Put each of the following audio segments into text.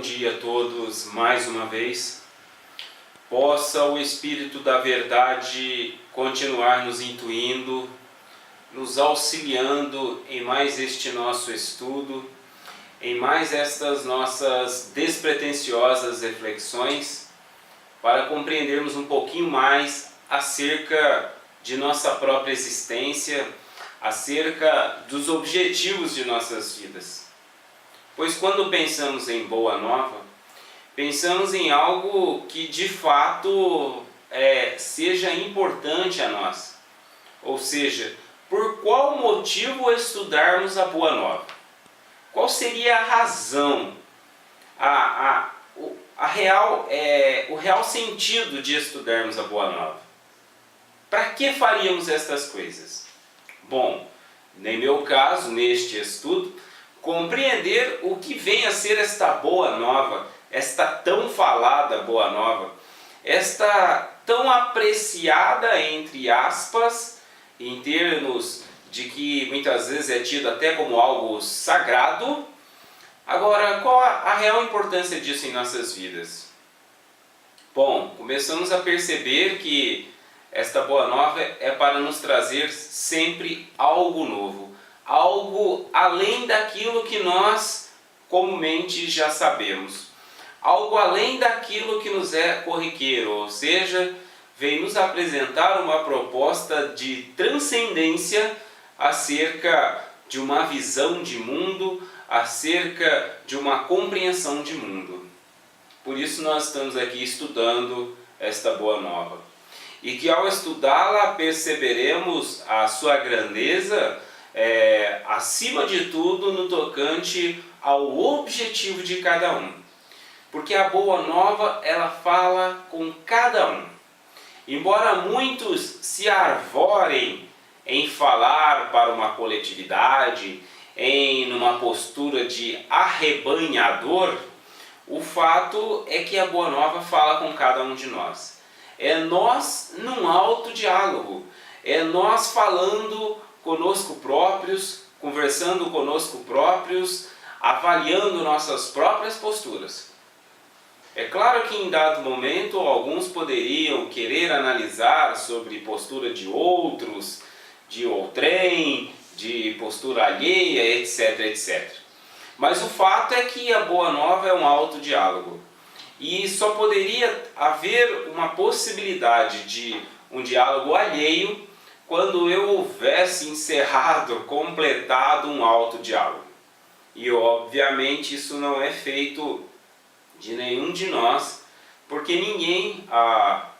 dia a todos mais uma vez. Possa o Espírito da Verdade continuar nos intuindo, nos auxiliando em mais este nosso estudo, em mais estas nossas despretensiosas reflexões, para compreendermos um pouquinho mais acerca de nossa própria existência, acerca dos objetivos de nossas vidas. Pois quando pensamos em Boa Nova, pensamos em algo que de fato seja importante a nós. Ou seja, por qual motivo estudarmos a Boa Nova? Qual seria a razão, o real sentido de estudarmos a Boa Nova? Para que faríamos estas coisas? Bom, em meu caso, neste estudo, compreender o que vem a ser esta Boa Nova, esta tão falada Boa Nova, esta tão apreciada, entre aspas, em termos de que muitas vezes é tido até como algo sagrado. Agora, qual a real importância disso em nossas vidas? Bom, começamos a perceber que esta Boa Nova é para nos trazer sempre algo novo, algo além daquilo que nós comumente já sabemos, algo além daquilo que nos é corriqueiro, ou seja, vem nos apresentar uma proposta de transcendência acerca de uma visão de mundo, acerca de uma compreensão de mundo. Por isso nós estamos aqui estudando esta Boa Nova. E que ao estudá-la perceberemos a sua grandeza, acima de tudo no tocante ao objetivo de cada um. Porque a Boa Nova, ela fala com cada um. Embora muitos se arvorem em falar para uma coletividade, em uma postura de arrebanhador, o fato é que a Boa Nova fala com cada um de nós. É nós num alto diálogo, é nós falando conosco próprios, conversando conosco próprios, avaliando nossas próprias posturas. É claro que em dado momento alguns poderiam querer analisar sobre postura de outros, de outrem, de postura alheia, etc, etc. Mas o fato é que a Boa Nova é um alto diálogo. E só poderia haver uma possibilidade de um diálogo alheio quando eu houvesse encerrado, completado um alto diálogo. E obviamente isso não é feito de nenhum de nós, porque ninguém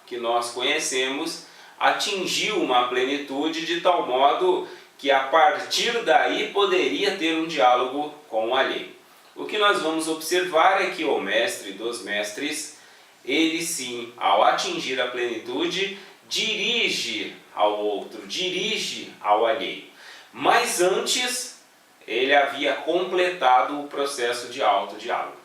que nós conhecemos atingiu uma plenitude de tal modo que a partir daí poderia ter um diálogo com o alheio. O que nós vamos observar é que o mestre dos mestres, ele sim, ao atingir a plenitude, dirige ao outro, dirige ao alheio. Mas antes, ele havia completado o processo de autodiálogo.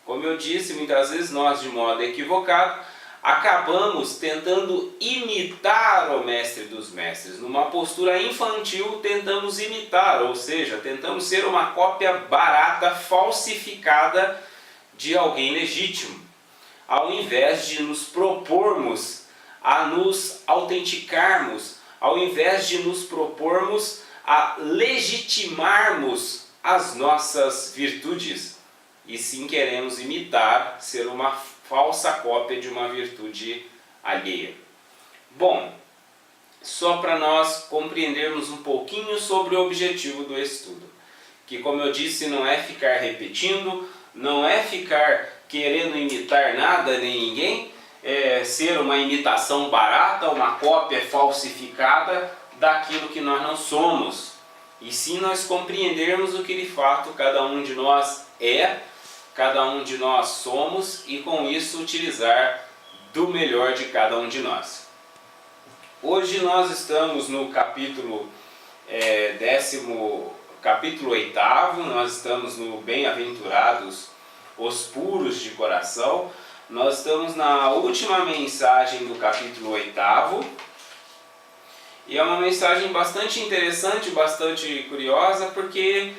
Como eu disse, muitas vezes nós, de modo equivocado, acabamos tentando imitar o mestre dos mestres. Numa postura infantil, tentamos imitar, ou seja, tentamos ser uma cópia barata, falsificada de alguém legítimo, ao invés de nos propormos a nos autenticarmos, ao invés de nos propormos a legitimarmos as nossas virtudes, e sim queremos imitar, ser uma falsa cópia de uma virtude alheia. Bom, só para nós compreendermos um pouquinho sobre o objetivo do estudo, que, como eu disse, não é ficar repetindo, não é ficar querendo imitar nada nem ninguém, ser uma imitação barata, uma cópia falsificada daquilo que nós não somos, e sim nós compreendermos o que de fato cada um de nós é, cada um de nós somos, e com isso utilizar do melhor de cada um de nós. Hoje nós estamos no capítulo 8º, nós estamos no Bem-aventurados os puros de coração. Nós estamos na última mensagem do capítulo 8º, e é uma mensagem bastante interessante, bastante curiosa, porque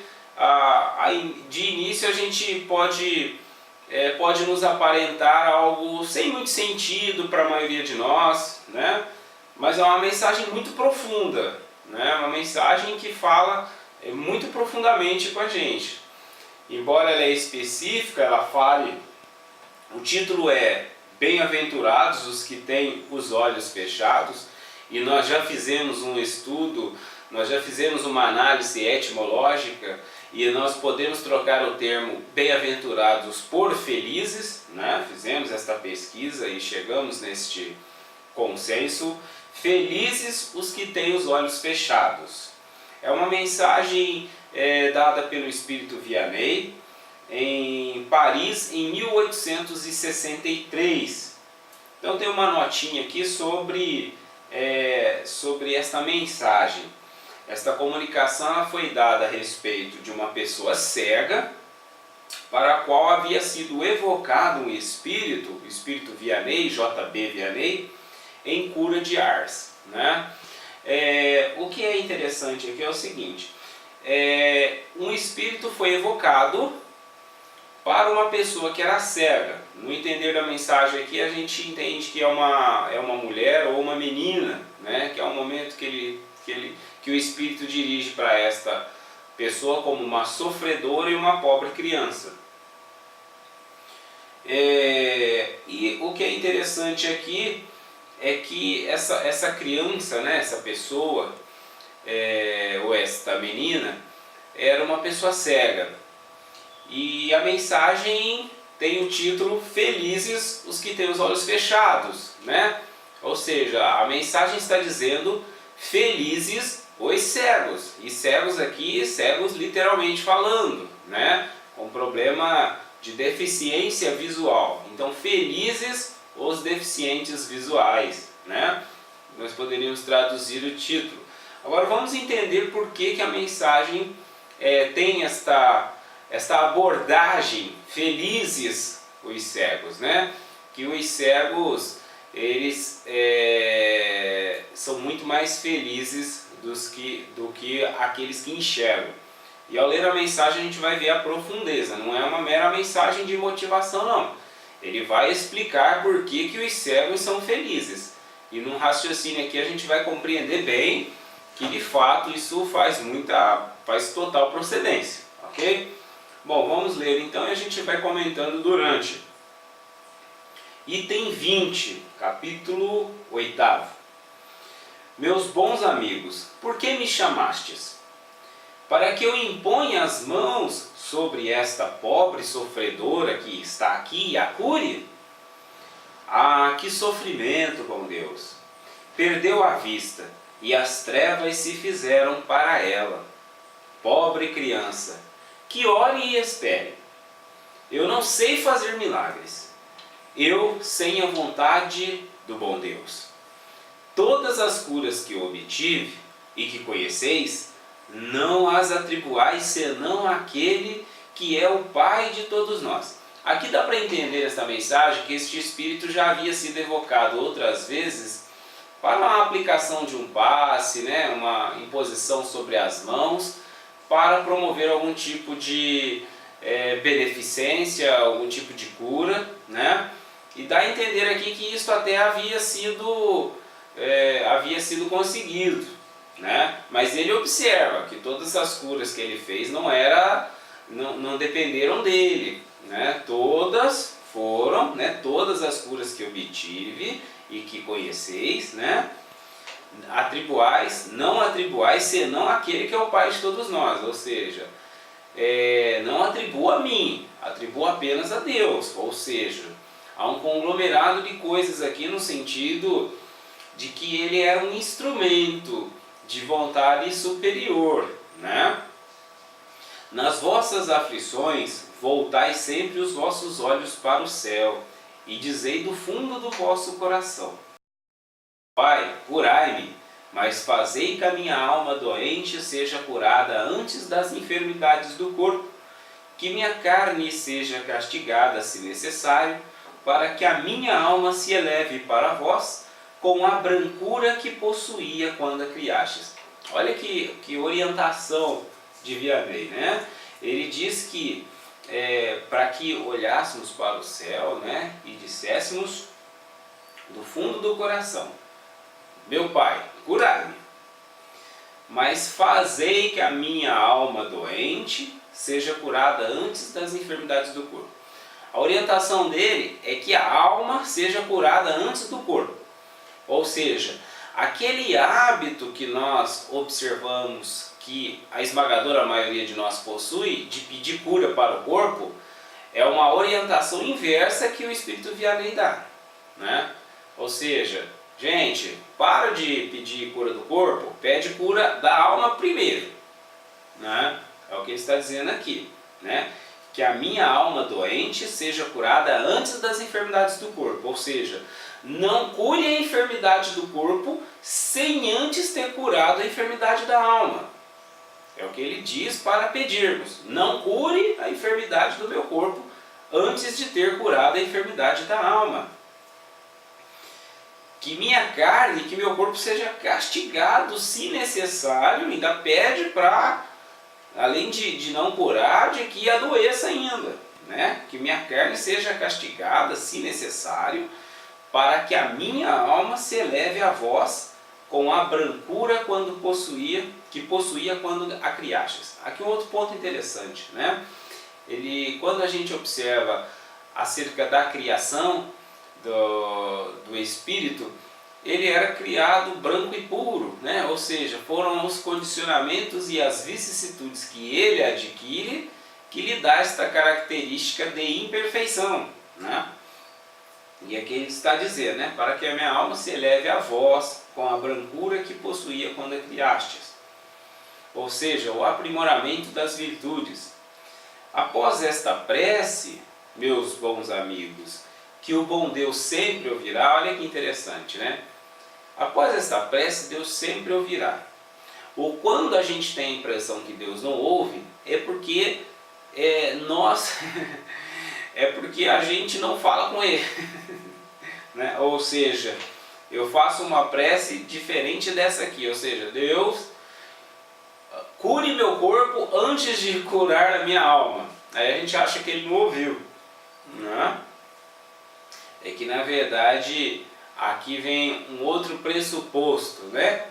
de início a gente pode pode nos aparentar algo sem muito sentido para a maioria de nós, né? Mas é uma mensagem muito profunda, né? Uma mensagem que fala muito profundamente com a gente. Embora ela é específica, ela fale, o título é Bem-aventurados os que têm os olhos fechados, e nós já fizemos um estudo, nós já fizemos uma análise etimológica, e nós podemos trocar o termo bem-aventurados por felizes, né? Fizemos esta pesquisa e chegamos neste consenso. Felizes os que têm os olhos fechados. É uma mensagem dada pelo Espírito Vianney em Paris em 1863. Então tem uma notinha aqui sobre esta mensagem. Esta comunicação ela foi dada a respeito de uma pessoa cega, para a qual havia sido evocado um espírito, o Espírito Vianney, J.B. Vianney, em cura de Ars, né? O que é interessante aqui é o seguinte, um espírito foi evocado para uma pessoa que era cega. No entender da mensagem aqui, a gente entende que é uma mulher ou uma menina, né? Que é um momento que o espírito dirige para esta pessoa como uma sofredora e uma pobre criança. E o que é interessante aqui é que essa criança, né, essa pessoa, ou esta menina, era uma pessoa cega. E a mensagem tem o título Felizes os que têm os olhos fechados, né? Ou seja, a mensagem está dizendo felizes os cegos. E cegos aqui, cegos literalmente falando, né? Com problema de deficiência visual. Então, felizes os deficientes visuais, né? Nós poderíamos traduzir o título. Agora vamos entender por que a mensagem tem esta abordagem, felizes os cegos, né? Que os cegos, eles são muito mais felizes do que aqueles que enxergam. E ao ler a mensagem a gente vai ver a profundeza, não é uma mera mensagem de motivação não. Ele vai explicar por que os cegos são felizes. E num raciocínio aqui a gente vai compreender bem que de fato isso faz total procedência, ok? Bom, vamos ler então e a gente vai comentando durante. Item 20, capítulo 8. Meus bons amigos, por que me chamastes? Para que eu imponha as mãos sobre esta pobre sofredora que está aqui e a cure? Ah, que sofrimento, bom Deus! Perdeu a vista e as trevas se fizeram para ela. Pobre criança, que ore e espere. Eu não sei fazer milagres. Eu sem a vontade do bom Deus. Todas as curas que obtive e que conheceis, não as atribuais senão àquele que é o Pai de todos nós. Aqui dá para entender esta mensagem que este Espírito já havia sido evocado outras vezes para uma aplicação de um passe, né, uma imposição sobre as mãos, para promover algum tipo de beneficência, algum tipo de cura, né? E dá a entender aqui que isso até havia sido conseguido, né? Mas ele observa que todas as curas que ele fez não dependeram dele, né? Todas foram, né? Todas as curas que obtive e que conheceis, né? Não atribuais senão aquele que é o Pai de todos nós, ou seja, não atribua a mim, atribua apenas a Deus, ou seja, há um conglomerado de coisas aqui no sentido de que ele era um instrumento de vontade superior, né? Nas vossas aflições, voltai sempre os vossos olhos para o céu, e dizei do fundo do vosso coração: Pai, curai-me, mas fazei que a minha alma doente seja curada antes das enfermidades do corpo, que minha carne seja castigada, se necessário, para que a minha alma se eleve para vós, com a brancura que possuía quando a criastes. Olha que orientação de Vianney, né? Ele diz que para que olhássemos para o céu, né, e disséssemos do fundo do coração: meu Pai, curai-me, mas fazei que a minha alma doente seja curada antes das enfermidades do corpo. A orientação dele é que a alma seja curada antes do corpo. Ou seja, aquele hábito que nós observamos que a esmagadora maioria de nós possui, de pedir cura para o corpo, é uma orientação inversa que o Espírito Vianney dá, né? Ou seja, gente, para de pedir cura do corpo, pede cura da alma primeiro, né? É o que ele está dizendo aqui, né? Que a minha alma doente seja curada antes das enfermidades do corpo. Ou seja, não cure a enfermidade do corpo sem antes ter curado a enfermidade da alma. É o que ele diz para pedirmos. Não cure a enfermidade do meu corpo antes de ter curado a enfermidade da alma. Que minha carne, que meu corpo seja castigado, se necessário, ainda pede para, além de não curar, de que adoeça ainda, né? Que minha carne seja castigada, se necessário, para que a minha alma se eleve a vós com a brancura que possuía quando a criastes. Aqui um outro ponto interessante, né? Quando a gente observa acerca da criação do Espírito, ele era criado branco e puro, né? Ou seja, foram os condicionamentos e as vicissitudes que ele adquire que lhe dá esta característica de imperfeição, né? E aqui ele está dizendo, né? Para que a minha alma se eleve a vós com a brancura que possuía quando a criastes. Ou seja, o aprimoramento das virtudes. Após esta prece, meus bons amigos, que o bom Deus sempre ouvirá, olha que interessante, né? Após esta prece, Deus sempre ouvirá. Ou quando a gente tem a impressão que Deus não ouve, é porque é porque a gente não fala com Ele. Né? Ou seja, eu faço uma prece diferente dessa aqui, ou seja, Deus, cure meu corpo antes de curar a minha alma. Aí a gente acha que Ele não ouviu, né? É que na verdade aqui vem um outro pressuposto, né?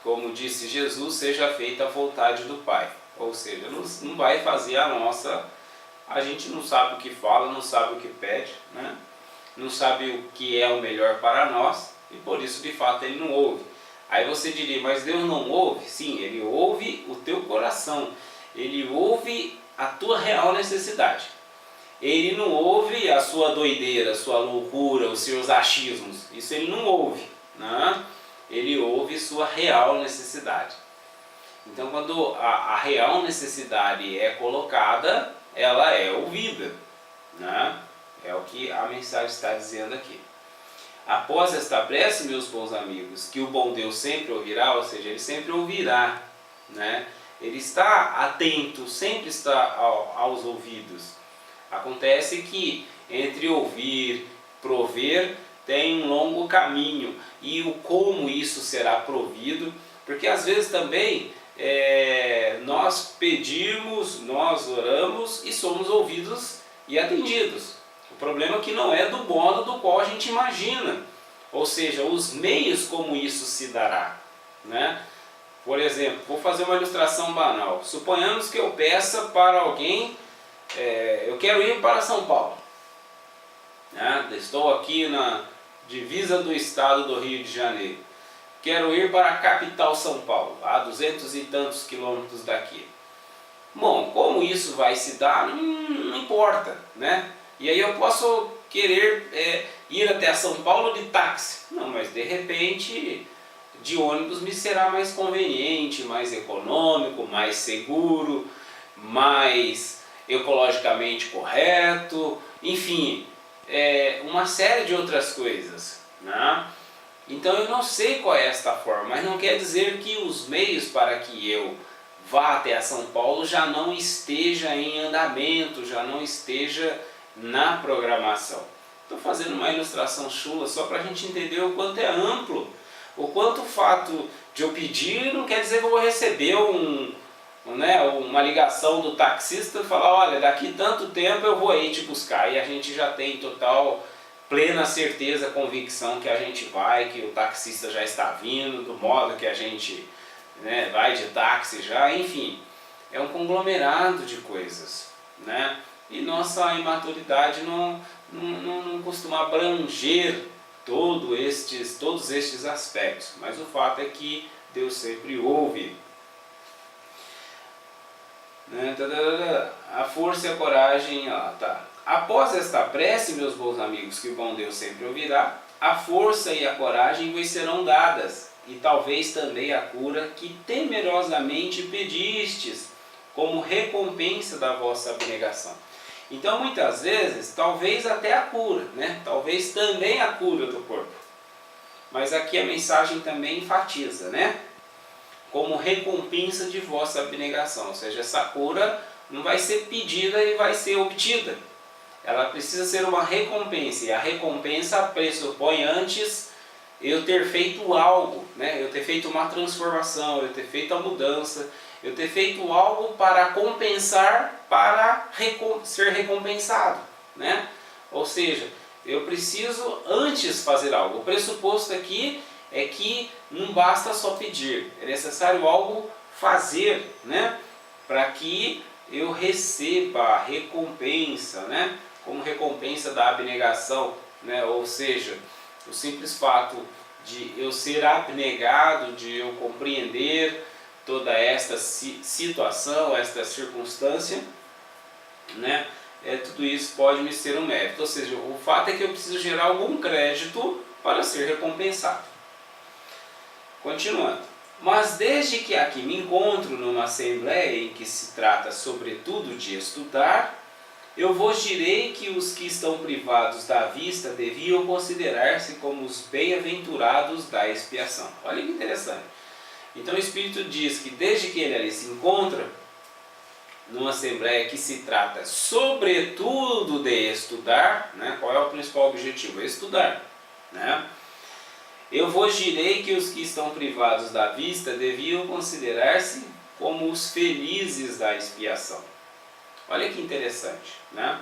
Como disse Jesus, seja feita a vontade do Pai. Ou seja, não vai fazer a nossa. A gente não sabe o que fala, não sabe o que pede, né? Não sabe o que é o melhor para nós e por isso de fato Ele não ouve. Aí você diria, mas Deus não ouve? Sim, Ele ouve o teu coração, Ele ouve a tua real necessidade. Ele não ouve a sua doideira, a sua loucura, os seus achismos. Isso Ele não ouve, né? Ele ouve sua real necessidade. Então quando a real necessidade é colocada, ela é ouvida, né? É o que a mensagem está dizendo aqui. Após esta prece, meus bons amigos, que o bom Deus sempre ouvirá, ou seja, Ele sempre ouvirá, né? Ele está atento, sempre está aos ouvidos. Acontece que entre ouvir, prover, tem um longo caminho. E o como isso será provido, porque às vezes também nós pedimos, nós oramos e somos ouvidos e atendidos. O problema é que não é do modo do qual a gente imagina, ou seja, os meios como isso se dará, né? Por exemplo, vou fazer uma ilustração banal. Suponhamos que eu peça para alguém, eu quero ir para São Paulo, né? Estou aqui na divisa do estado do Rio de Janeiro. Quero ir para a capital São Paulo, a 200 e tantos quilômetros daqui. Bom, como isso vai se dar, não importa, né? E aí eu posso querer ir até São Paulo de táxi. Não, mas de repente de ônibus me será mais conveniente, mais econômico, mais seguro, mais ecologicamente correto, enfim, uma série de outras coisas, né? Então eu não sei qual é esta forma, mas não quer dizer que os meios para que eu vá até a São Paulo já não esteja em andamento, já não esteja na programação. Estou fazendo uma ilustração chula só para a gente entender o quanto é amplo, o quanto o fato de eu pedir não quer dizer que eu vou receber né, uma ligação do taxista e falar, olha, daqui tanto tempo eu vou aí te buscar, e a gente já tem total, plena certeza, convicção que a gente vai, que o taxista já está vindo, do modo que a gente, né, vai de táxi já, enfim, é um conglomerado de coisas, né, e nossa imaturidade não costuma abranger todos estes aspectos, mas o fato é que Deus sempre ouve. A força e a coragem, após esta prece, meus bons amigos, que o bom Deus sempre ouvirá, a força e a coragem vos serão dadas, e talvez também a cura que temerosamente pedistes, como recompensa da vossa abnegação. Então, muitas vezes, talvez até a cura, né? Talvez também a cura do corpo. Mas aqui a mensagem também enfatiza, né? Como recompensa de vossa abnegação. Ou seja, essa cura não vai ser pedida e vai ser obtida. Ela precisa ser uma recompensa. E a recompensa pressupõe antes eu ter feito algo, né? Eu ter feito uma transformação, eu ter feito a mudança, eu ter feito algo para compensar, para ser recompensado, né? Ou seja, eu preciso antes fazer algo. O pressuposto aqui é que não basta só pedir, é necessário algo fazer, né? Para que eu receba a recompensa, né? Como recompensa da abnegação, né? Ou seja, o simples fato de eu ser abnegado, de eu compreender toda esta situação, esta circunstância, né? Tudo isso pode me ser um mérito. Ou seja, o fato é que eu preciso gerar algum crédito para ser recompensado. Continuando. Mas desde que aqui me encontro numa assembleia em que se trata sobretudo de estudar, eu vos direi que os que estão privados da vista deviam considerar-se como os bem-aventurados da expiação. Olha que interessante. Então o Espírito diz que desde que ele ali se encontra numa assembleia que se trata sobretudo de estudar, né? Qual é o principal objetivo? É estudar, né? Eu vos direi que os que estão privados da vista deviam considerar-se como os felizes da expiação. Olha que interessante, né?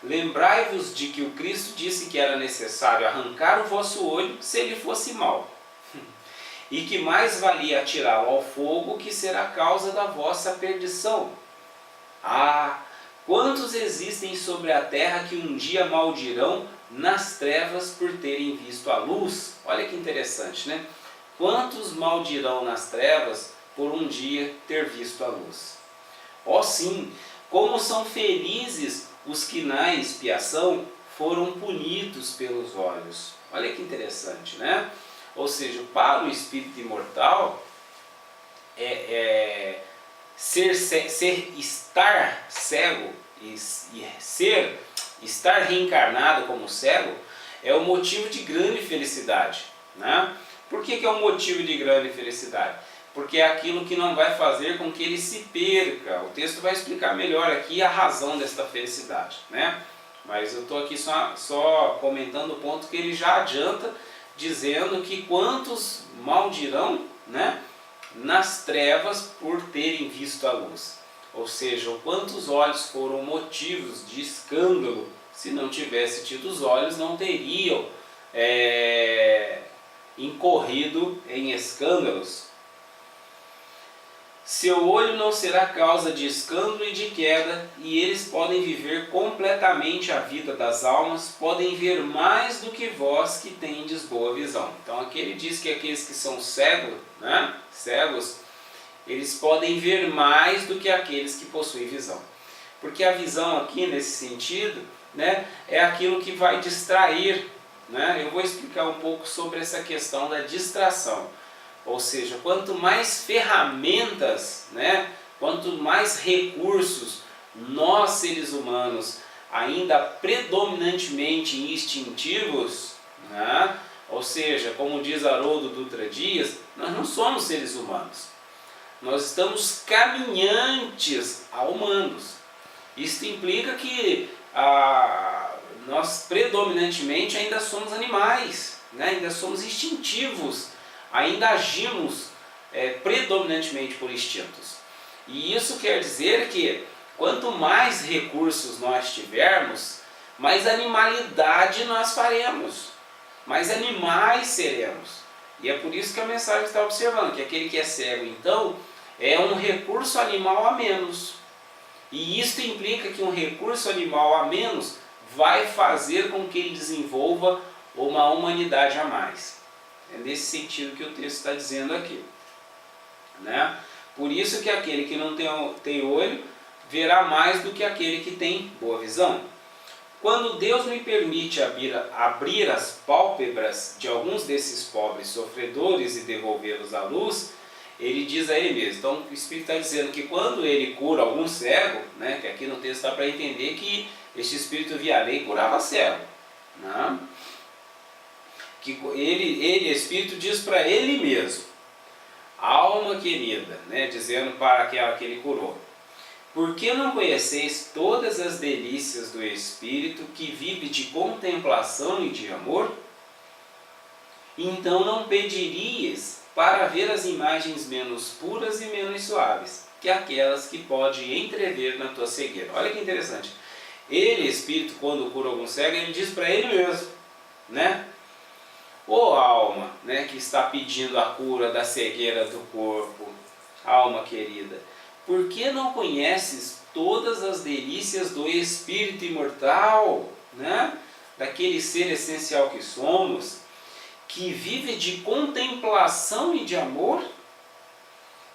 Lembrai-vos de que o Cristo disse que era necessário arrancar o vosso olho se ele fosse mau, e que mais valia atirá-lo ao fogo, que será a causa da vossa perdição. Ah, quantos existem sobre a terra que um dia maldirão nas trevas por terem visto a luz? Olha que interessante, né? Quantos maldirão nas trevas por um dia ter visto a luz? Ó sim, como são felizes os que na expiação foram punidos pelos olhos. Olha que interessante, né? Ou seja, para o espírito imortal, estar cego e estar reencarnado como cego é um motivo de grande felicidade, né? Por que é um motivo de grande felicidade? Porque é aquilo que não vai fazer com que ele se perca. O texto vai explicar melhor aqui a razão desta felicidade, né? Mas eu estou aqui só comentando o ponto que ele já adianta, dizendo que quantos maldirão, né, nas trevas por terem visto a luz. Ou seja, quantos olhos foram motivos de escândalo. Se não tivesse tido os olhos, não teriam incorrido em escândalos. Seu olho não será causa de escândalo e de queda, e eles podem viver completamente a vida das almas, podem ver mais do que vós que tendes boa visão. Então aqui ele diz que aqueles que são cegos, né, eles podem ver mais do que aqueles que possuem visão. Porque a visão aqui, nesse sentido, né, é aquilo que vai distrair, né? Eu vou explicar um pouco sobre essa questão da distração. Ou seja, quanto mais ferramentas, né, quanto mais recursos nós, seres humanos, ainda predominantemente instintivos, né, ou seja, como diz Haroldo Dutra Dias, nós não somos seres humanos. Nós estamos caminhantes a humanos. Isso implica que nós predominantemente ainda somos animais, né, ainda somos instintivos. Ainda agimos predominantemente por instintos. E isso quer dizer que quanto mais recursos nós tivermos, mais animalidade nós faremos, mais animais seremos. E é por isso que a mensagem está observando que aquele que é cego, então, é um recurso animal a menos. E isso implica que um recurso animal a menos vai fazer com que ele desenvolva uma humanidade a mais. É nesse sentido que o texto está dizendo aqui, né? Por isso que aquele que não tem olho verá mais do que aquele que tem boa visão. Quando Deus me permite abrir as pálpebras de alguns desses pobres sofredores e devolvê-los à luz, ele diz a ele mesmo. Então o Espírito está dizendo que quando ele cura algum cego, né, que aqui no texto está para entender que este Espírito via lei curava cego, né? Que ele Espírito diz para ele mesmo, alma querida, né, dizendo para aquela que ele curou, por que não conheceis todas as delícias do Espírito que vive de contemplação e de amor? Então não pedirias para ver as imagens menos puras e menos suaves que aquelas que pode entrever na tua cegueira. Olha que interessante. Ele, Espírito, quando cura algum cego, ele diz para ele mesmo, né? Ô alma, né, que está pedindo a cura da cegueira do corpo, alma querida, por que não conheces todas as delícias do Espírito imortal, né? Daquele ser essencial que somos, que vive de contemplação e de amor?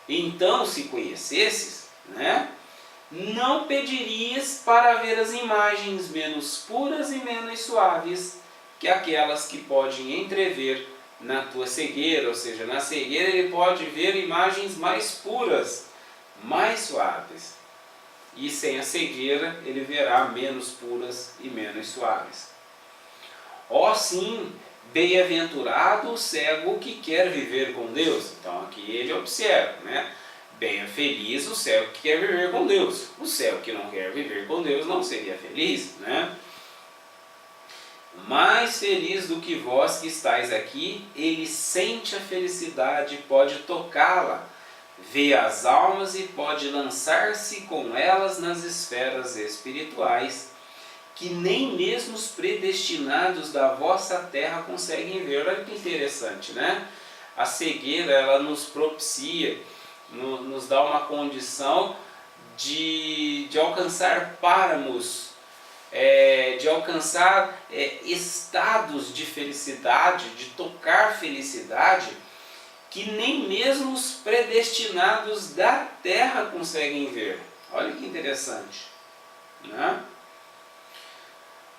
Então, se conhecesses, né, não pedirias para ver as imagens menos puras e menos suaves que aquelas que podem entrever na tua cegueira. Ou seja, na cegueira ele pode ver imagens mais puras, mais suaves, e sem a cegueira ele verá menos puras e menos suaves. Ó sim, bem-aventurado o cego que quer viver com Deus. Então aqui ele observa, né? Bem feliz o cego que quer viver com Deus. O cego que não quer viver com Deus não seria feliz, né? Mais feliz do que vós que estáis aqui, ele sente a felicidade, pode tocá-la, vê as almas e pode lançar-se com elas nas esferas espirituais, que nem mesmo os predestinados da vossa terra conseguem ver. Olha que interessante, né? A cegueira, ela nos propicia, nos dá uma condição de alcançar páramos, de alcançar estados de felicidade, de tocar felicidade, que nem mesmo os predestinados da terra conseguem ver. Olha que interessante, né?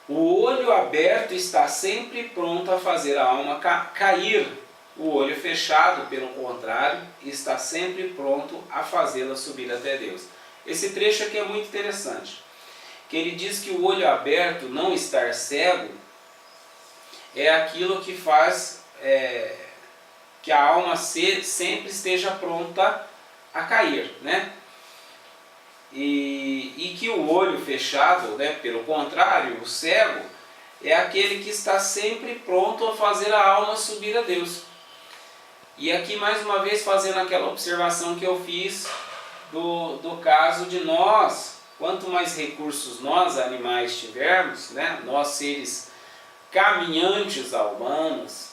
O olho aberto está sempre pronto a fazer a alma cair. O olho fechado, pelo contrário, está sempre pronto a fazê-la subir até Deus. Esse trecho aqui é muito interessante, que ele diz que o olho aberto, não estar cego, é aquilo que faz que a alma sempre esteja pronta a cair, né? E que o olho fechado, né, pelo contrário, o cego, é aquele que está sempre pronto a fazer a alma subir a Deus. E aqui mais uma vez fazendo aquela observação que eu fiz do caso de nós, quanto mais recursos nós animais tivermos, né, nós seres caminhantes a humanos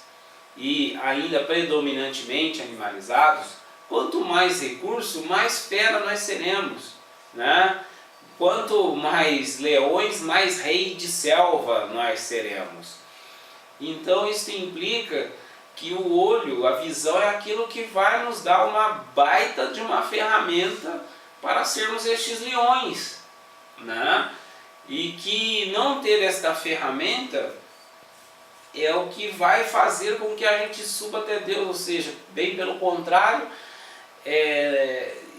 e ainda predominantemente animalizados, quanto mais recurso, mais fera nós seremos, né? Quanto mais leões, mais rei de selva nós seremos. Então isso implica que o olho, a visão, é aquilo que vai nos dar uma baita de uma ferramenta para sermos estes leões, né? E que não ter esta ferramenta é o que vai fazer com que a gente suba até Deus. Ou seja, bem pelo contrário,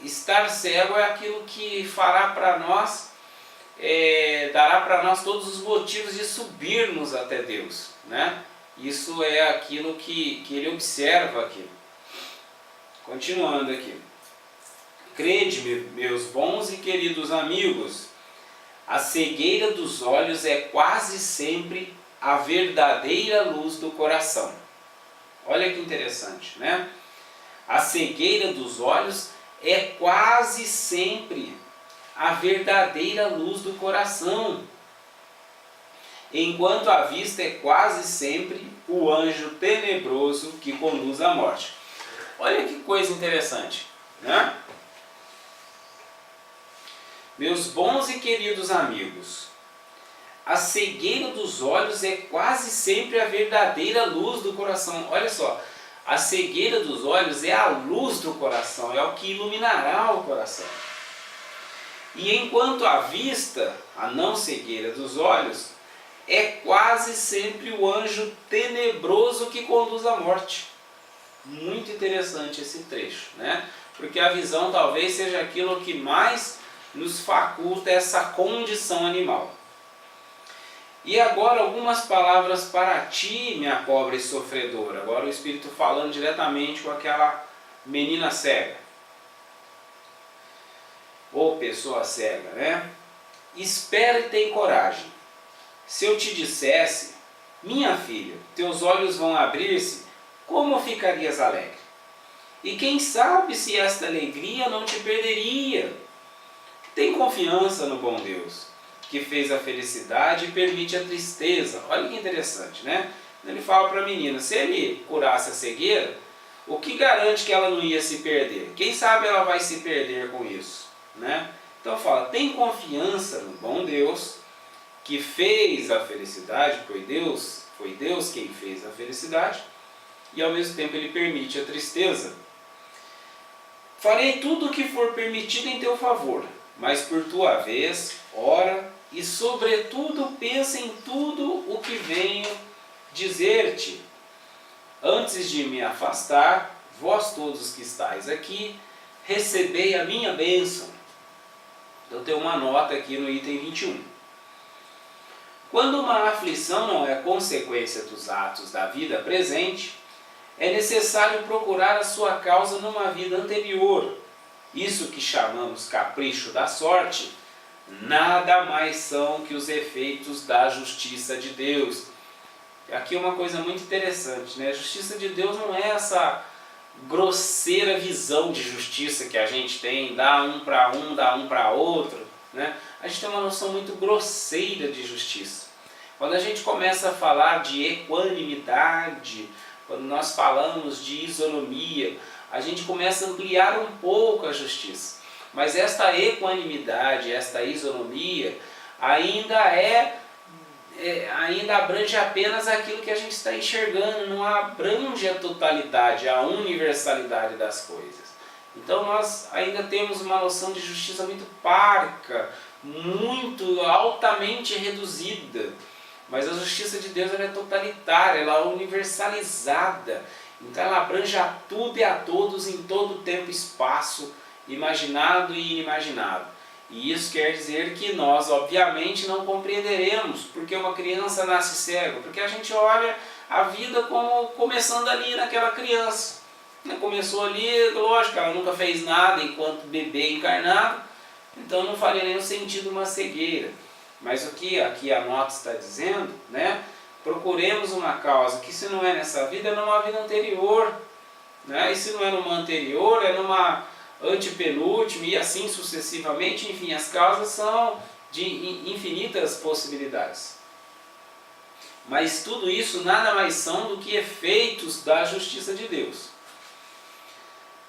estar cego é aquilo que fará para nós, dará para nós todos os motivos de subirmos até Deus, né? Isso é aquilo que ele observa aqui. Continuando aqui. Crede-me, meus bons e queridos amigos, a cegueira dos olhos é quase sempre a verdadeira luz do coração. Olha que interessante, né? A cegueira dos olhos é quase sempre a verdadeira luz do coração, enquanto a vista é quase sempre o anjo tenebroso que conduz à morte. Olha que coisa interessante, né? Meus bons e queridos amigos, a cegueira dos olhos é quase sempre a verdadeira luz do coração. Olha só, a cegueira dos olhos é a luz do coração, é o que iluminará o coração. E enquanto a vista, a não cegueira dos olhos, é quase sempre o anjo tenebroso que conduz à morte. Muito interessante esse trecho, né? Porque a visão talvez seja aquilo que mais nos faculta essa condição animal. E agora algumas palavras para ti, minha pobre sofredora. Agora o Espírito falando diretamente com aquela menina cega. Ou pessoa cega, né? Espera e tem coragem. Se eu te dissesse, minha filha, teus olhos vão abrir-se, como ficarias alegre? E quem sabe se esta alegria não te perderia? Tem confiança no bom Deus, que fez a felicidade e permite a tristeza. Olha que interessante, né? Ele fala para a menina, se ele curasse a cegueira, o que garante que ela não ia se perder? Quem sabe ela vai se perder com isso, né? Então fala, tem confiança no bom Deus, que fez a felicidade, foi Deus quem fez a felicidade, e ao mesmo tempo ele permite a tristeza. Farei tudo o que for permitido em teu favor, mas por tua vez, ora, e sobretudo pensa em tudo o que venho dizer-te. Antes de me afastar, vós todos que estáis aqui, recebei a minha bênção. Então tem uma nota aqui no item 21. Quando uma aflição não é consequência dos atos da vida presente, é necessário procurar a sua causa numa vida anterior. Isso que chamamos capricho da sorte, nada mais são que os efeitos da justiça de Deus. Aqui é uma coisa muito interessante, né? A justiça de Deus não é essa grosseira visão de justiça que a gente tem, dá um para outro, né? A gente tem uma noção muito grosseira de justiça. Quando a gente começa a falar de equanimidade, quando nós falamos de isonomia, a gente começa a ampliar um pouco a justiça. Mas esta equanimidade, esta isonomia, ainda abrange apenas aquilo que a gente está enxergando, não abrange a totalidade, a universalidade das coisas. Então nós ainda temos uma noção de justiça muito parca, muito altamente reduzida. Mas a justiça de Deus ela é totalitária, ela é universalizada. Então ela abrange a tudo e a todos em todo tempo e espaço, imaginado e inimaginável. E isso quer dizer que nós, obviamente, não compreenderemos porque uma criança nasce cega, porque a gente olha a vida como começando ali naquela criança. Começou ali, lógico, ela nunca fez nada enquanto bebê encarnado, então não faria nenhum sentido uma cegueira. Mas o que aqui a nota está dizendo, né? Procuremos uma causa que se não é nessa vida, é numa vida anterior, né? E se não é numa anterior, é numa antepenúltima e assim sucessivamente. Enfim, as causas são de infinitas possibilidades. Mas tudo isso nada mais são do que efeitos da justiça de Deus.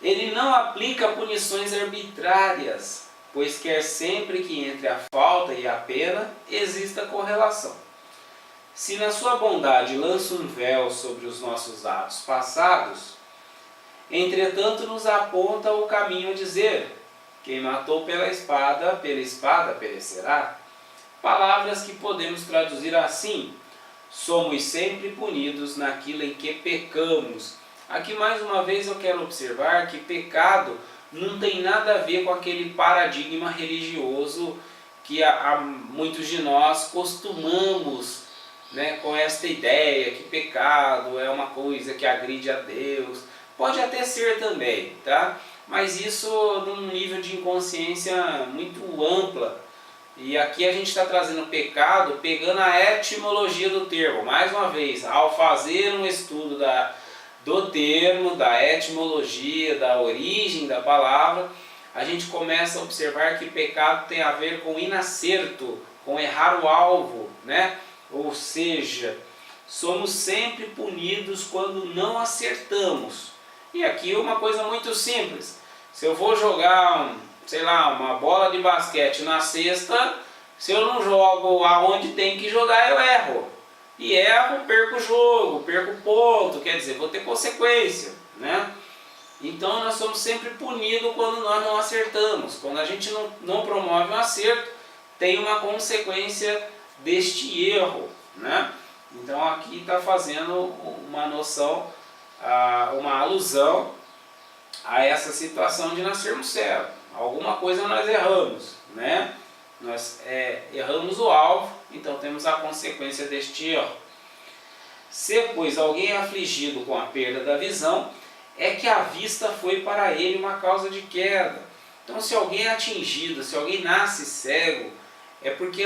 Ele não aplica punições arbitrárias, pois quer sempre que entre a falta e a pena exista correlação. Se na sua bondade lança um véu sobre os nossos atos passados, entretanto nos aponta o caminho a dizer, quem matou pela espada perecerá. Palavras que podemos traduzir assim, somos sempre punidos naquilo em que pecamos. Aqui mais uma vez eu quero observar que pecado não tem nada a ver com aquele paradigma religioso que muitos de nós costumamos, né, com esta ideia que pecado é uma coisa que agride a Deus. Pode até ser também, tá? Mas isso num nível de inconsciência muito ampla. E aqui a gente está trazendo pecado, pegando a etimologia do termo. Mais uma vez, ao fazer um estudo do termo, da etimologia, da origem da palavra, a gente começa a observar que pecado tem a ver com inacerto, com errar o alvo, né? Ou seja, somos sempre punidos quando não acertamos. E aqui uma coisa muito simples. Se eu vou jogar, sei lá, uma bola de basquete na cesta, se eu não jogo aonde tem que jogar, eu erro. E erro, perco o jogo, perco o ponto, quer dizer, vou ter consequência, né? Então nós somos sempre punidos quando nós não acertamos. Quando a gente não promove um acerto, tem uma consequência deste erro, né? Então aqui está fazendo uma noção, uma alusão a essa situação de nascermos cegos. Alguma coisa nós erramos, né? Nós erramos o alvo, então temos a consequência deste erro. Se, pois, alguém é afligido com a perda da visão, é que a vista foi para ele uma causa de queda. Então, se alguém é atingido, se alguém nasce cego, é porque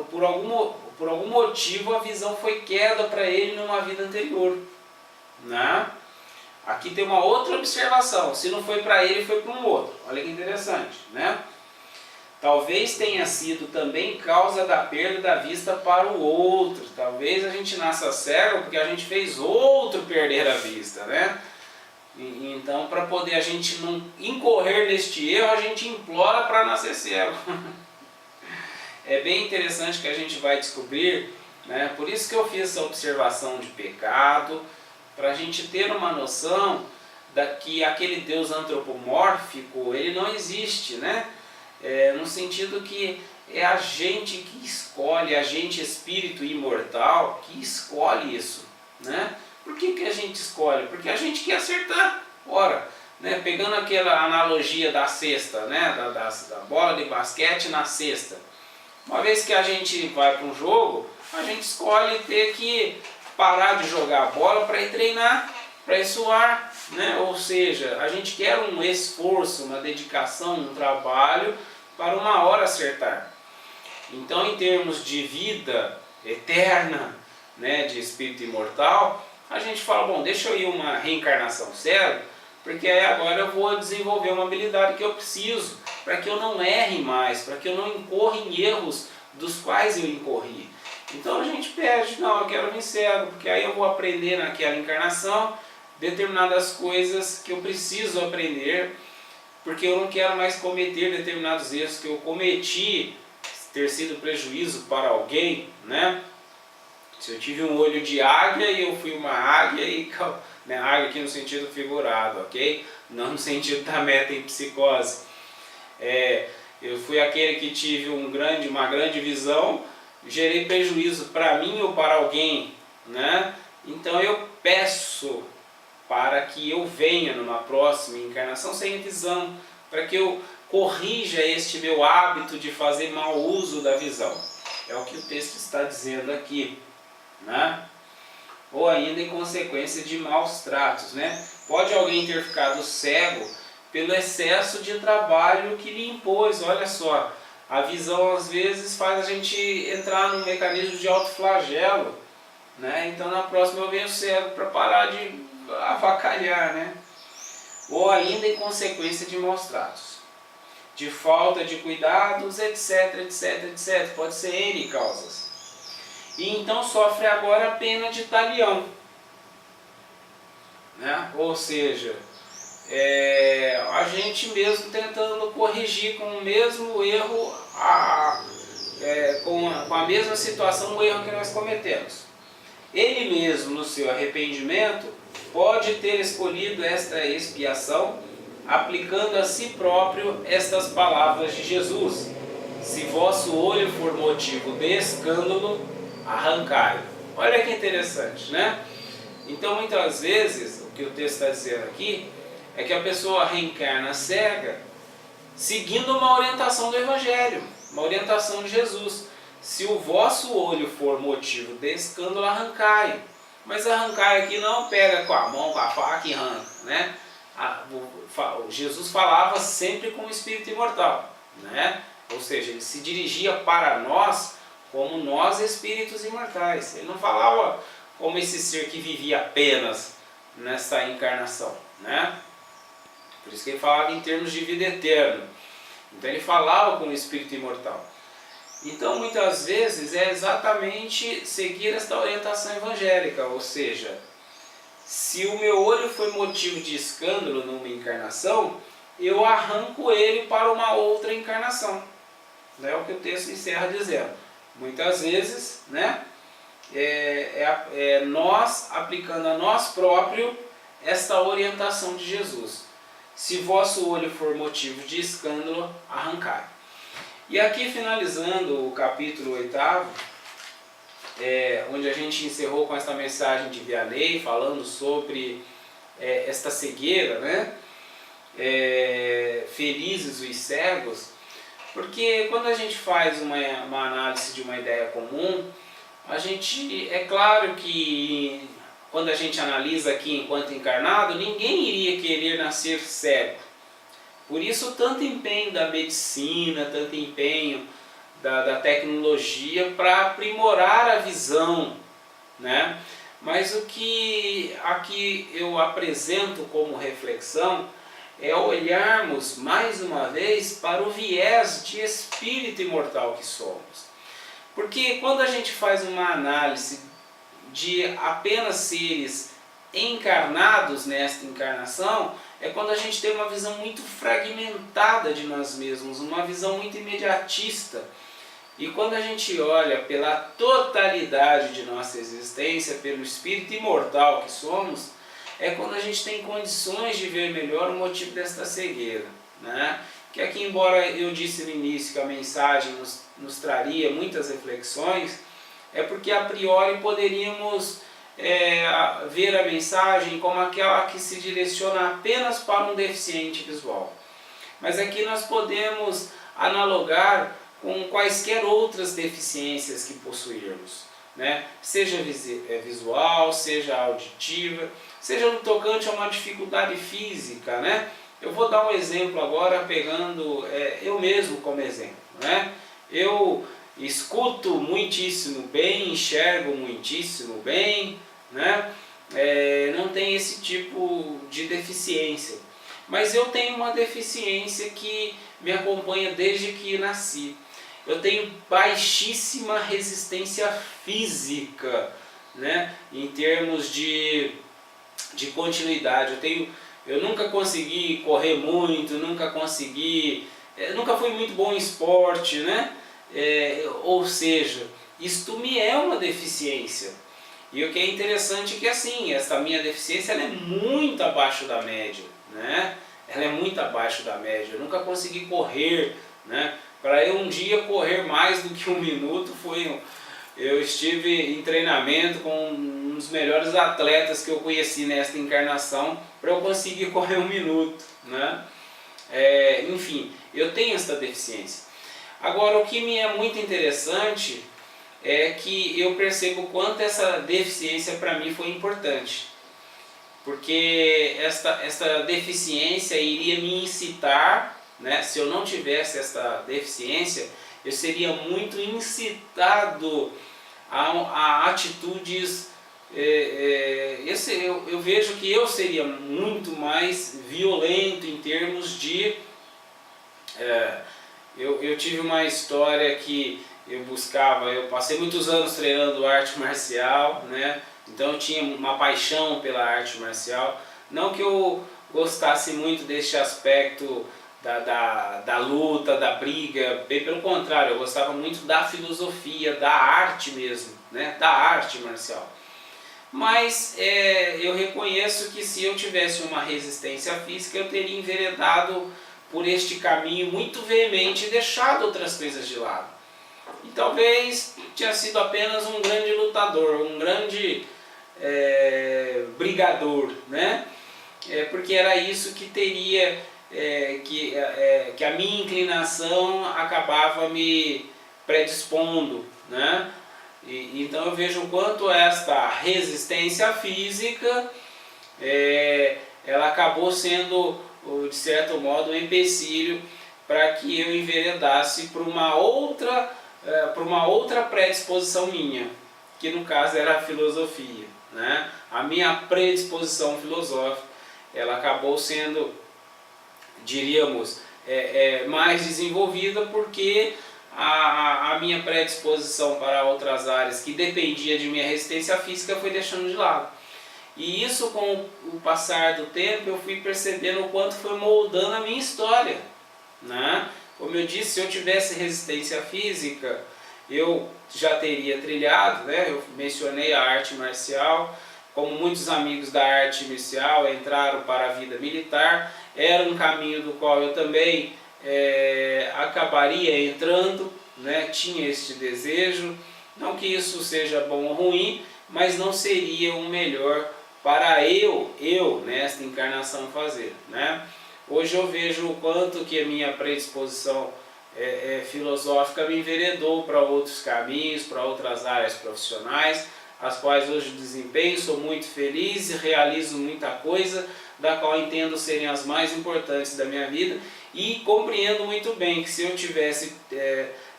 por algum motivo a visão foi queda para ele numa vida anterior, né? Aqui tem uma outra observação: se não foi para ele, foi para um outro. Olha que interessante, né? Talvez tenha sido também causa da perda da vista para o outro. Talvez a gente nasça cego porque a gente fez outro perder a vista, né? Então, para poder a gente não incorrer neste erro, a gente implora para nascer cego. É bem interessante que a gente vai descobrir, né? Por isso que eu fiz essa observação de pecado, para a gente ter uma noção que aquele Deus antropomórfico, ele não existe, né? No sentido que é a gente que escolhe, a gente espírito imortal que escolhe isso, né? Por que a gente escolhe? Porque a gente quer acertar. Ora, né? Pegando aquela analogia da cesta, né? Da bola de basquete na cesta. Uma vez que a gente vai para um jogo, a gente escolhe ter que parar de jogar a bola para ir treinar, para ir suar, né? Ou seja, a gente quer um esforço, uma dedicação, um trabalho para uma hora acertar. Então, em termos de vida eterna, né, de espírito imortal, a gente fala, bom, deixa eu ir uma reencarnação cego, porque aí agora eu vou desenvolver uma habilidade que eu preciso, para que eu não erre mais, para que eu não incorra em erros dos quais eu incorri. Então a gente pede, não, eu quero vir cego, porque aí eu vou aprender naquela encarnação determinadas coisas que eu preciso aprender, porque eu não quero mais cometer determinados erros que eu cometi, ter sido prejuízo para alguém, né? Se eu tive um olho de águia e eu fui uma águia, né, águia aqui no sentido figurado, ok? Não no sentido da metempsicose. Eu fui aquele que tive uma grande visão, gerei prejuízo para mim ou para alguém, né? Então eu peço para que eu venha numa próxima encarnação sem visão, para que eu corrija este meu hábito de fazer mau uso da visão. É o que o texto está dizendo aqui, né? Ou ainda em consequência de maus tratos, né? Pode alguém ter ficado cego pelo excesso de trabalho que lhe impôs. Olha só, a visão às vezes faz a gente entrar num mecanismo de autoflagelo, né? Então na próxima eu venho cego para parar de avacalhar, né? Ou ainda em consequência de maus tratos, de falta de cuidados, etc, etc, etc. Pode ser N causas. E então sofre agora a pena de talião, né? Ou seja, a gente mesmo tentando corrigir com o mesmo erro, com a mesma situação, o erro que nós cometemos. Ele mesmo, no seu arrependimento, pode ter escolhido esta expiação, aplicando a si próprio estas palavras de Jesus: se vosso olho for motivo de escândalo, arrancai-o. Olha que interessante, né? Então, muitas vezes, o que o texto está dizendo aqui é que a pessoa reencarna cega seguindo uma orientação do Evangelho, uma orientação de Jesus. Se o vosso olho for motivo de escândalo, arrancai. Mas arrancai aqui não pega com a mão, com a faca e arranca, né? Jesus falava sempre com o espírito imortal, né? Ou seja, ele se dirigia para nós como nós espíritos imortais. Ele não falava como esse ser que vivia apenas nessa encarnação, né? Por isso que ele falava em termos de vida eterna. Então ele falava com o espírito imortal. Então muitas vezes é exatamente seguir esta orientação evangélica, ou seja, se o meu olho foi motivo de escândalo numa encarnação, eu arranco ele para uma outra encarnação. É o que o texto encerra dizendo. Muitas vezes, né, nós aplicando a nós próprios esta orientação de Jesus. Se vosso olho for motivo de escândalo, arrancai. E aqui finalizando o capítulo 8º, onde a gente encerrou com esta mensagem de Vianney, falando sobre esta cegueira, né? Felizes os cegos, porque quando a gente faz uma análise de uma ideia comum, é claro que quando a gente analisa aqui enquanto encarnado, ninguém iria querer nascer cego. Por isso tanto empenho da medicina, tanto empenho da tecnologia para aprimorar a visão, né? Mas o que aqui eu apresento como reflexão é olharmos mais uma vez para o viés de espírito imortal que somos. Porque quando a gente faz uma análise de apenas seres encarnados nesta encarnação, é quando a gente tem uma visão muito fragmentada de nós mesmos, uma visão muito imediatista. E quando a gente olha pela totalidade de nossa existência, pelo espírito imortal que somos, é quando a gente tem condições de ver melhor o motivo desta cegueira, né? Que aqui, embora eu disse no início que a mensagem nos traria muitas reflexões, é porque a priori poderíamos ver a mensagem como aquela que se direciona apenas para um deficiente visual. Mas aqui nós podemos analogar com quaisquer outras deficiências que possuirmos, né? Seja visual, seja auditiva, seja no tocante a uma dificuldade física, né? Eu vou dar um exemplo agora pegando eu mesmo como exemplo, né? Eu escuto muitíssimo bem, enxergo muitíssimo bem, né? Não tem esse tipo de deficiência, mas eu tenho uma deficiência que me acompanha desde que nasci. Eu tenho baixíssima resistência física, né? Em termos de continuidade. Eu nunca consegui correr muito, nunca fui muito bom em esporte, né? Ou seja, isto me é uma deficiência. E o que é interessante é que assim, essa minha deficiência ela é muito abaixo da média, né? Ela é muito abaixo da média. Eu nunca consegui correr, né? Para eu um dia correr mais do que 1 minuto eu estive em treinamento com um dos melhores atletas que eu conheci nesta encarnação para eu conseguir correr 1 minuto, né? Enfim, eu tenho esta deficiência. Agora, o que me é muito interessante é que eu percebo o quanto essa deficiência para mim foi importante. Porque esta deficiência iria me incitar, né? Se eu não tivesse essa deficiência, eu seria muito incitado a atitudes. Eu vejo que eu seria muito mais violento em termos de... Eu tive uma história que eu passei muitos anos treinando arte marcial, né? Então eu tinha uma paixão pela arte marcial. Não que eu gostasse muito deste aspecto da luta, da briga, bem pelo contrário, eu gostava muito da filosofia, da arte mesmo, né? Da arte marcial. Mas eu reconheço que se eu tivesse uma resistência física, eu teria enveredado por este caminho muito veemente e deixado outras coisas de lado. E talvez tinha sido apenas um grande lutador, um grande brigador, né? Porque era isso que teria, que a minha inclinação acabava me predispondo, né? Então eu vejo o quanto esta resistência física, ela acabou sendo, de certo modo, um empecilho para que eu enveredasse para uma outra predisposição minha, que no caso era a filosofia, né? A minha predisposição filosófica, ela acabou sendo diríamos, mais desenvolvida, porque a minha predisposição para outras áreas que dependia de minha resistência física foi deixando de lado. E isso, com o passar do tempo, eu fui percebendo o quanto foi moldando a minha história, né? Como eu disse, se eu tivesse resistência física, eu já teria trilhado, né? Eu mencionei a arte marcial. Como muitos amigos da arte marcial entraram para a vida militar, era um caminho do qual eu também acabaria entrando, né? Tinha este desejo, não que isso seja bom ou ruim, mas não seria o melhor para eu nesta encarnação fazer, né? Hoje eu vejo o quanto que a minha predisposição filosófica me enveredou para outros caminhos, para outras áreas profissionais, as quais hoje desempenho, sou muito feliz e realizo muita coisa, da qual entendo serem as mais importantes da minha vida, e compreendo muito bem que se eu tivesse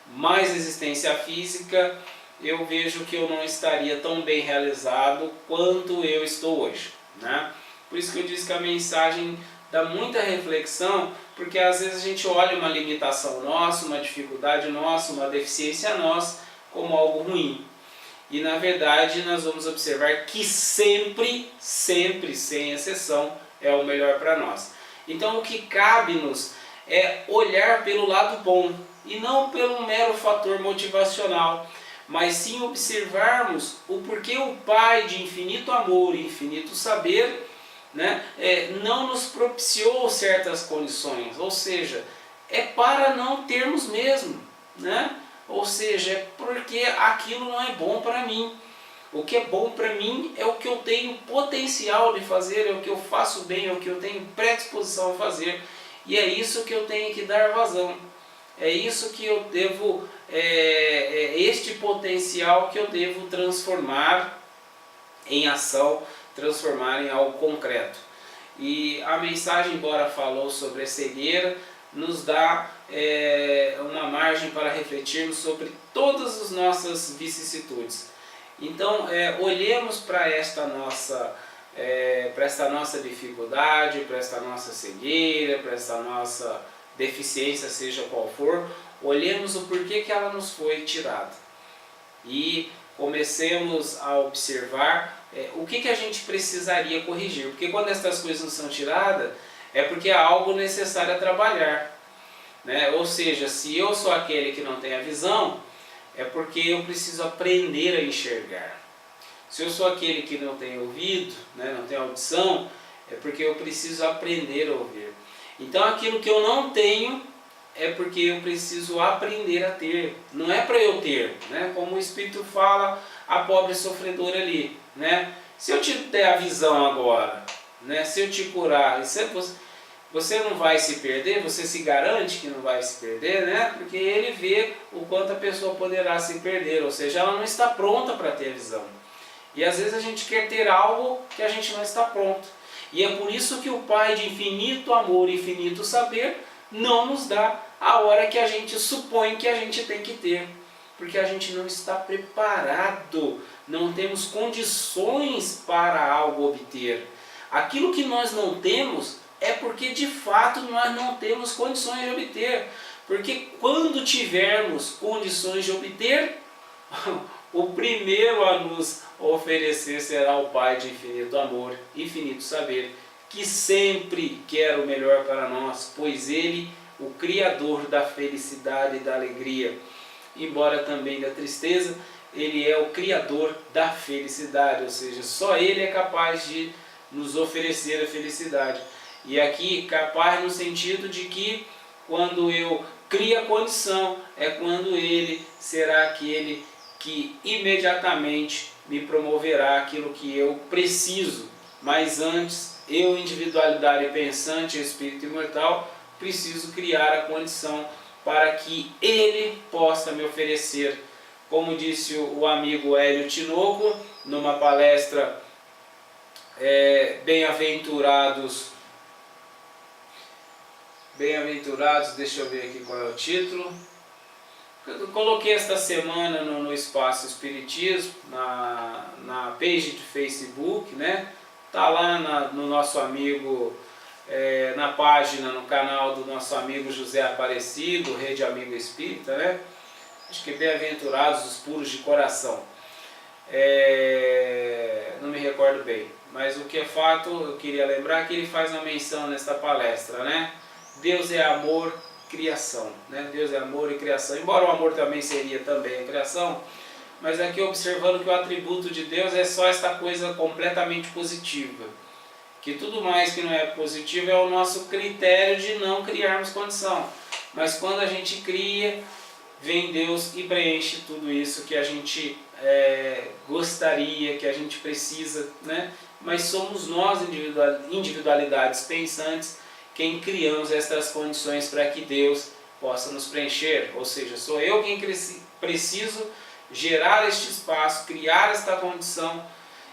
mais resistência física, eu vejo que eu não estaria tão bem realizado quanto eu estou hoje, né? Por isso que eu disse que a mensagem dá muita reflexão, porque às vezes a gente olha uma limitação nossa, uma dificuldade nossa, uma deficiência nossa como algo ruim. E na verdade nós vamos observar que sempre, sem exceção, é o melhor para nós. Então o que cabe-nos é olhar pelo lado bom, e não pelo mero fator motivacional, mas sim observarmos o porquê o Pai de infinito amor e infinito saber, né, não nos propiciou certas condições, ou seja, é para não termos mesmo, né? Ou seja, é porque aquilo não é bom para mim. O que é bom para mim é o que eu tenho potencial de fazer, é o que eu faço bem, é o que eu tenho predisposição a fazer, e é isso que eu tenho que dar vazão. É isso que eu devo, este potencial que eu devo transformar em ação, transformar em algo concreto. E a mensagem, embora falou sobre a cegueira, nos dá uma margem para refletirmos sobre todas as nossas vicissitudes. Então, olhemos para esta nossa dificuldade, para esta nossa cegueira, para esta nossa deficiência, seja qual for, olhemos o porquê que ela nos foi tirada. E comecemos a observar o que a gente precisaria corrigir. Porque quando estas coisas não são tiradas, é porque há algo necessário a trabalhar, né? Ou seja, se eu sou aquele que não tem a visão, é porque eu preciso aprender a enxergar. Se eu sou aquele que não tem ouvido, né, não tem audição, é porque eu preciso aprender a ouvir. Então aquilo que eu não tenho é porque eu preciso aprender a ter. Não é para eu ter, né? Como o Espírito fala, a pobre sofredora ali, né? Se eu te der a visão agora, né? Se eu te curar, você não vai se perder? Você se garante que não vai se perder, né? Porque ele vê o quanto a pessoa poderá se perder, ou seja, ela não está pronta para ter a visão. E às vezes a gente quer ter algo que a gente não está pronto. E é por isso que o Pai de infinito amor e infinito saber não nos dá a hora que a gente supõe que a gente tem que ter. Porque a gente não está preparado, não temos condições para algo obter. Aquilo que nós não temos é porque de fato nós não temos condições de obter. Porque quando tivermos condições de obter, o primeiro a nos oferecer será o Pai de infinito amor, infinito saber, que sempre quer o melhor para nós, pois Ele, o Criador da felicidade e da alegria, embora também da tristeza, Ele é o Criador da felicidade, ou seja, só Ele é capaz de nos oferecer a felicidade. E aqui, capaz no sentido de que quando eu crio a condição, é quando Ele será aquele que imediatamente me promoverá aquilo que eu preciso. Mas antes, eu, individualidade pensante, espírito imortal, preciso criar a condição para que Ele possa me oferecer. Como disse o amigo Hélio Tinoco, numa palestra, bem-aventurados, deixa eu ver aqui qual é o título. Eu coloquei esta semana no Espaço Espiritismo, na page de Facebook, né? Tá lá no nosso amigo na página, no canal do nosso amigo José Aparecido, Rede Amigo Espírita, né? Acho que bem-aventurados os puros de coração. Não me recordo bem, mas o que é fato, eu queria lembrar que ele faz uma menção nesta palestra, né? Deus é amor, criação, né? Deus é amor e criação, embora o amor também seria também a criação, mas aqui observando que o atributo de Deus é só esta coisa completamente positiva, que tudo mais que não é positivo é o nosso critério de não criarmos condição, mas quando a gente cria, vem Deus e preenche tudo isso que a gente gostaria, que a gente precisa, né? Mas somos nós, individualidades pensantes, quem criamos estas condições para que Deus possa nos preencher. Ou seja, sou eu quem preciso gerar este espaço, criar esta condição,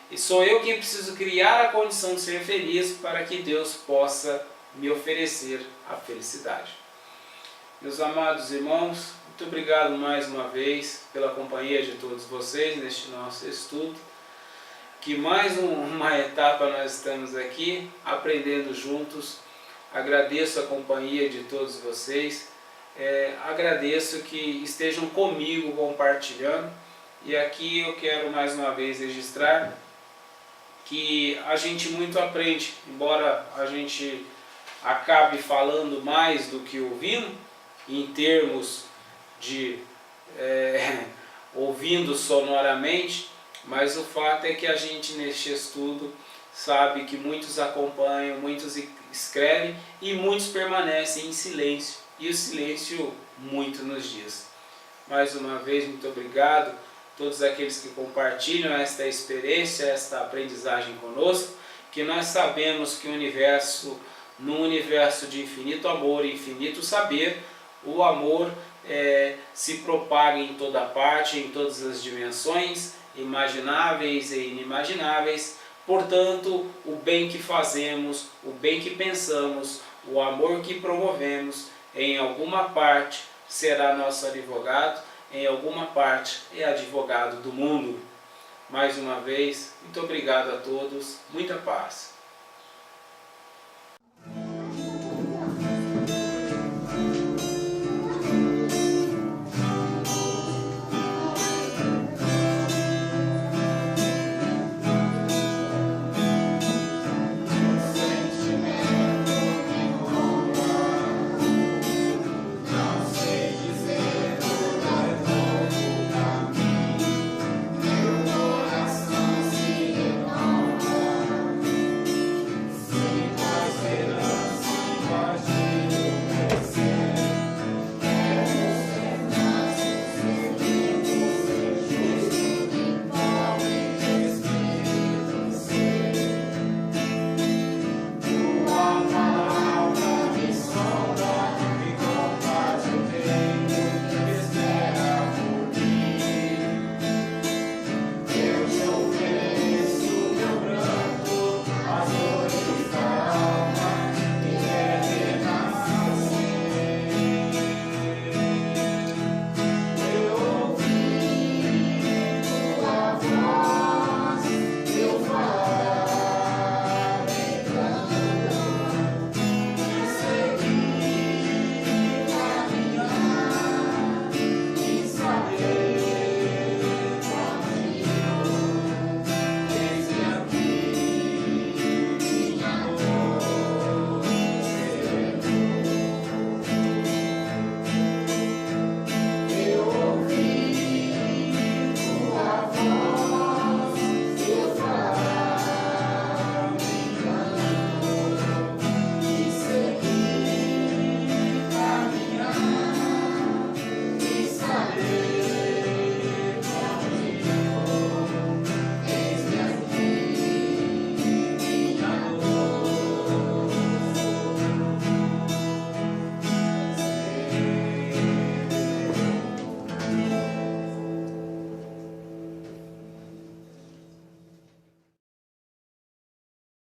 e sou eu quem preciso criar a condição de ser feliz para que Deus possa me oferecer a felicidade. Meus amados irmãos, muito obrigado mais uma vez pela companhia de todos vocês neste nosso estudo. Que mais uma etapa nós estamos aqui, aprendendo juntos. Agradeço a companhia de todos vocês. Agradeço que estejam comigo compartilhando. E aqui eu quero mais uma vez registrar que a gente muito aprende, embora a gente acabe falando mais do que ouvindo, em termos de ouvindo sonoramente, mas o fato é que a gente neste estudo sabe que muitos acompanham, muitos escrevem e muitos permanecem em silêncio, e o silêncio muito nos diz. Mais uma vez, muito obrigado a todos aqueles que compartilham esta experiência, esta aprendizagem conosco, que nós sabemos que num universo de infinito amor e infinito saber, o amor se propaga em toda parte, em todas as dimensões, imagináveis e inimagináveis. Portanto, o bem que fazemos, o bem que pensamos, o amor que promovemos, em alguma parte será nosso advogado, em alguma parte é advogado do mundo. Mais uma vez, muito obrigado a todos, muita paz.